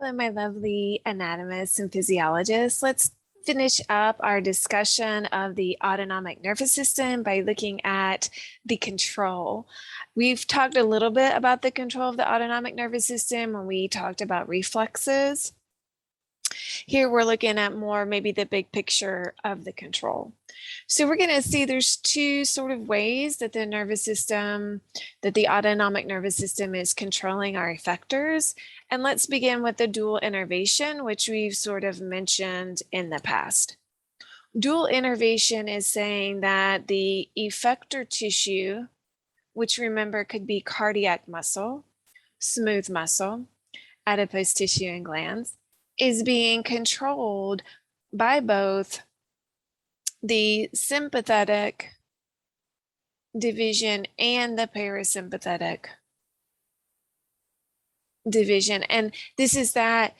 Hello, my lovely anatomists and physiologists. Let's finish up our discussion of the autonomic nervous system by looking at the control. We've talked a little bit about the control of the autonomic nervous system when we talked about reflexes. Here we're looking at more maybe the big picture of the control. So we're going to see there's two sort of ways that the nervous system, that the autonomic nervous system is controlling our effectors. And let's begin with the dual innervation, which we've sort of mentioned in the past. Dual innervation is saying that the effector tissue, which remember could be cardiac muscle, smooth muscle, adipose tissue and glands, is being controlled by both the sympathetic division and the parasympathetic division. And this is that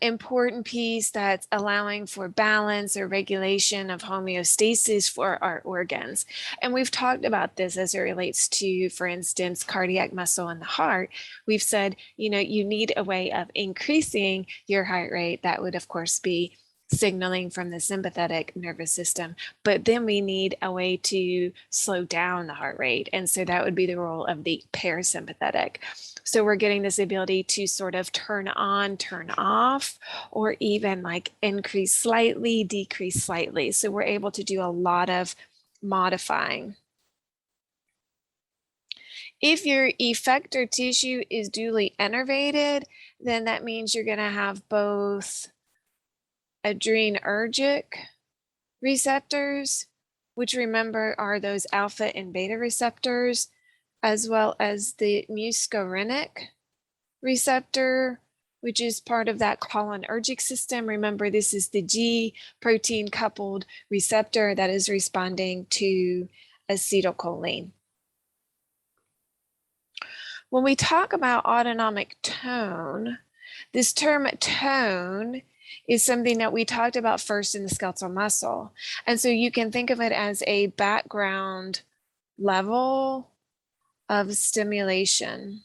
important piece that's allowing for balance or regulation of homeostasis for our organs. And we've talked about this as it relates to, for instance, cardiac muscle in the heart. We've said, you know, you need a way of increasing your heart rate. That would, of course, be signaling from the sympathetic nervous system, but then we need a way to slow down the heart rate. And so that would be the role of the parasympathetic. So we're getting this ability to sort of turn on, turn off, or even like increase slightly, decrease slightly. So we're able to do a lot of modifying. If your effector tissue is duly innervated, then that means you're going to have both adrenergic receptors, which remember are those alpha and beta receptors, as well as the muscarinic receptor, which is part of that cholinergic system. Remember, this is the G protein coupled receptor that is responding to acetylcholine. When we talk about autonomic tone, this term tone is something that we talked about first in the skeletal muscle. And so you can think of it as a background level of stimulation.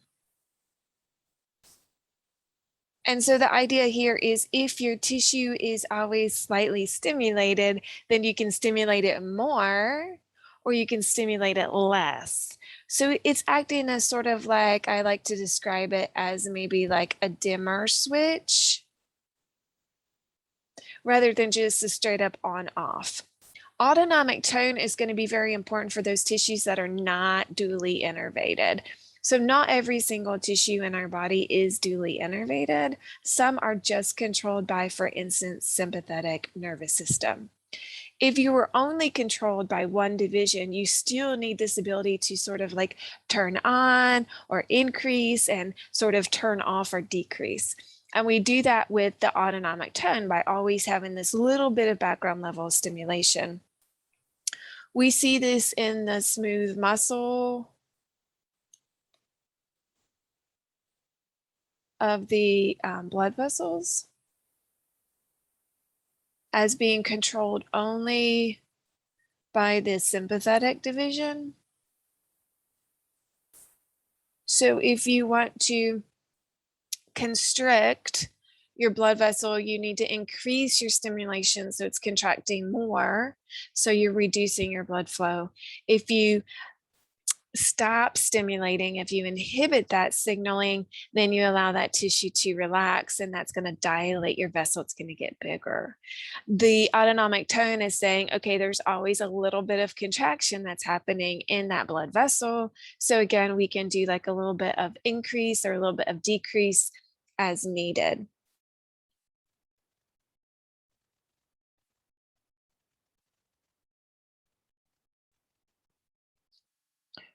And so the idea here is if your tissue is always slightly stimulated, then you can stimulate it more or you can stimulate it less. So it's acting as sort of like, I like to describe it as maybe like a dimmer switch rather than just a straight up on off. Autonomic tone is going to be very important for those tissues that are not duly innervated. So not every single tissue in our body is duly innervated. Some are just controlled by, for instance, sympathetic nervous system. If you were only controlled by one division, you still need this ability to sort of like turn on or increase and sort of turn off or decrease. And we do that with the autonomic tone by always having this little bit of background level stimulation. We see this in the smooth muscle of the blood vessels as being controlled only by the sympathetic division. So if you want to constrict your blood vessel, you need to increase your stimulation so it's contracting more, so you're reducing your blood flow. If you stop stimulating, if you inhibit that signaling, then you allow that tissue to relax, and that's going to dilate your vessel. It's going to get bigger. The autonomic tone is saying, okay, there's always a little bit of contraction that's happening in that blood vessel. So again, we can do like a little bit of increase or a little bit of decrease as needed.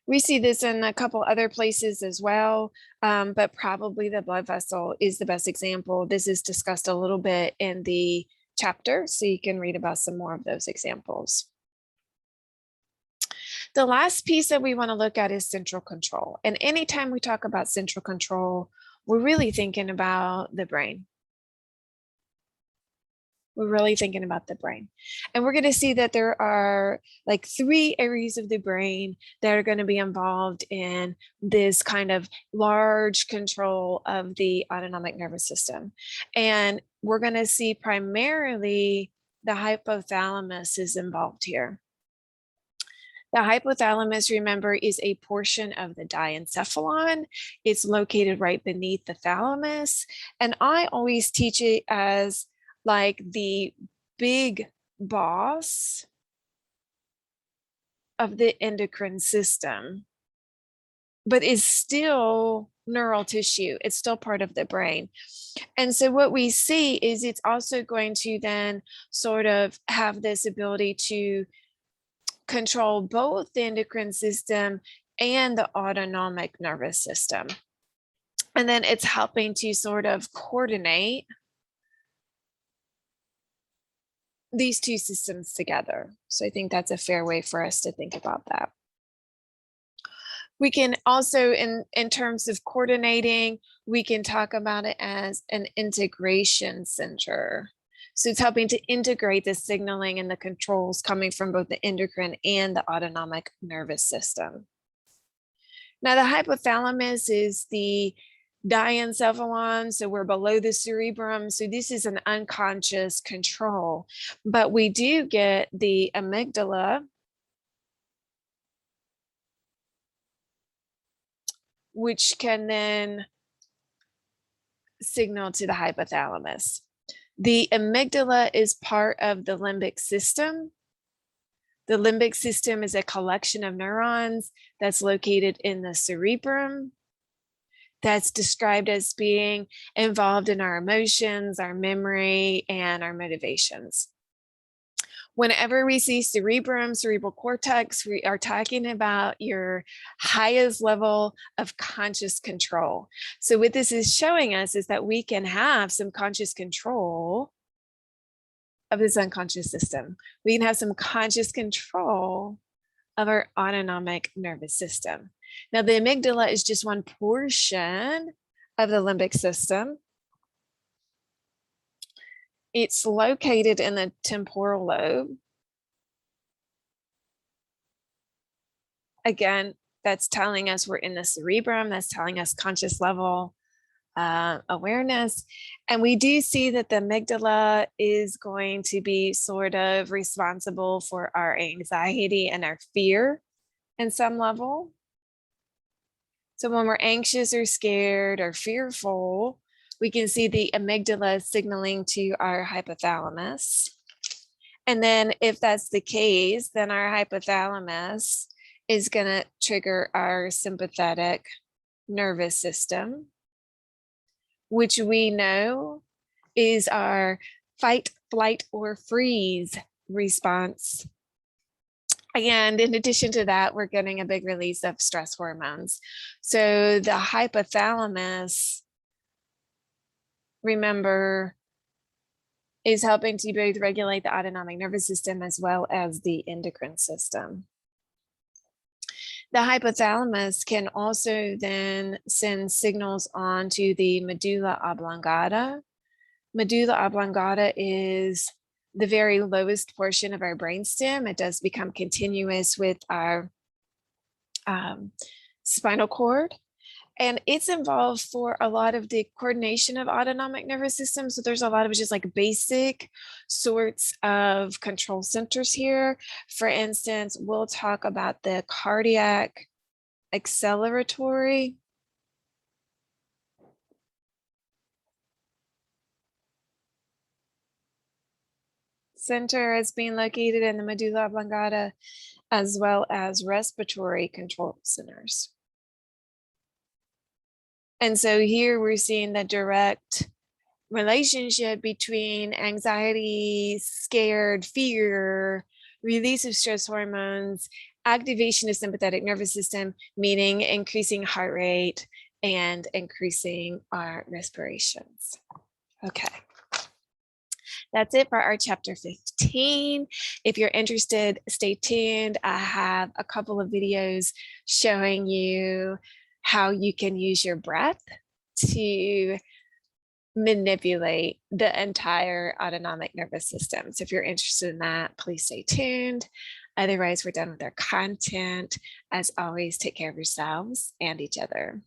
We see this in a couple other places as well, but probably the blood vessel is the best example. This is discussed a little bit in the chapter, so you can read about some more of those examples. The last piece that we want to look at is central control. And anytime we talk about central control, we're really thinking about the brain. We're really thinking about the brain. And we're going to see that there are like 3 areas of the brain that are going to be involved in this kind of large control of the autonomic nervous system. And we're going to see primarily the hypothalamus is involved here. The hypothalamus, remember, is a portion of the diencephalon. It's located right beneath the thalamus. And I always teach it as like the big boss of the endocrine system, but is still neural tissue. It's still part of the brain. And so what we see is it's also going to then sort of have this ability to control both the endocrine system and the autonomic nervous system. And then it's helping to sort of coordinate these 2 systems together. So I think that's a fair way for us to think about that. We can also, in terms of coordinating, we can talk about it as an integration center. So it's helping to integrate the signaling and the controls coming from both the endocrine and the autonomic nervous system. Now, the hypothalamus is the diencephalon, so we're below the cerebrum. So this is an unconscious control, but we do get the amygdala, which can then signal to the hypothalamus. The amygdala is part of the limbic system. The limbic system is a collection of neurons that's located in the cerebrum, that's described as being involved in our emotions, our memory, and our motivations. Whenever we see cerebrum, cerebral cortex, we are talking about your highest level of conscious control. So what this is showing us is that we can have some conscious control of this unconscious system. We can have some conscious control of our autonomic nervous system. Now, the amygdala is just one portion of the limbic system. It's located in the temporal lobe. Again, that's telling us we're in the cerebrum. That's telling us conscious level awareness. And we do see that the amygdala is going to be sort of responsible for our anxiety and our fear in some level. So when we're anxious or scared or fearful, we can see the amygdala signaling to our hypothalamus. And then if that's the case, then our hypothalamus is going to trigger our sympathetic nervous system, which we know is our fight, flight, or freeze response. And in addition to that, we're getting a big release of stress hormones. So the hypothalamus, remember, is helping to both regulate the autonomic nervous system as well as the endocrine system. The hypothalamus can also then send signals on to the medulla oblongata. Medulla oblongata is the very lowest portion of our brainstem. It does become continuous with our spinal cord. And it's involved for a lot of the coordination of autonomic nervous system. So there's a lot of just like basic sorts of control centers here. For instance, we'll talk about the cardiac acceleratory center as being located in the medulla oblongata, as well as respiratory control centers. And so here we're seeing the direct relationship between anxiety, scared, fear, release of stress hormones, activation of sympathetic nervous system, meaning increasing heart rate and increasing our respirations. Okay. That's it for our chapter 15. If you're interested, stay tuned. I have a couple of videos showing you how you can use your breath to manipulate the entire autonomic nervous system. So if you're interested in that, please stay tuned. Otherwise, we're done with our content. As always, take care of yourselves and each other.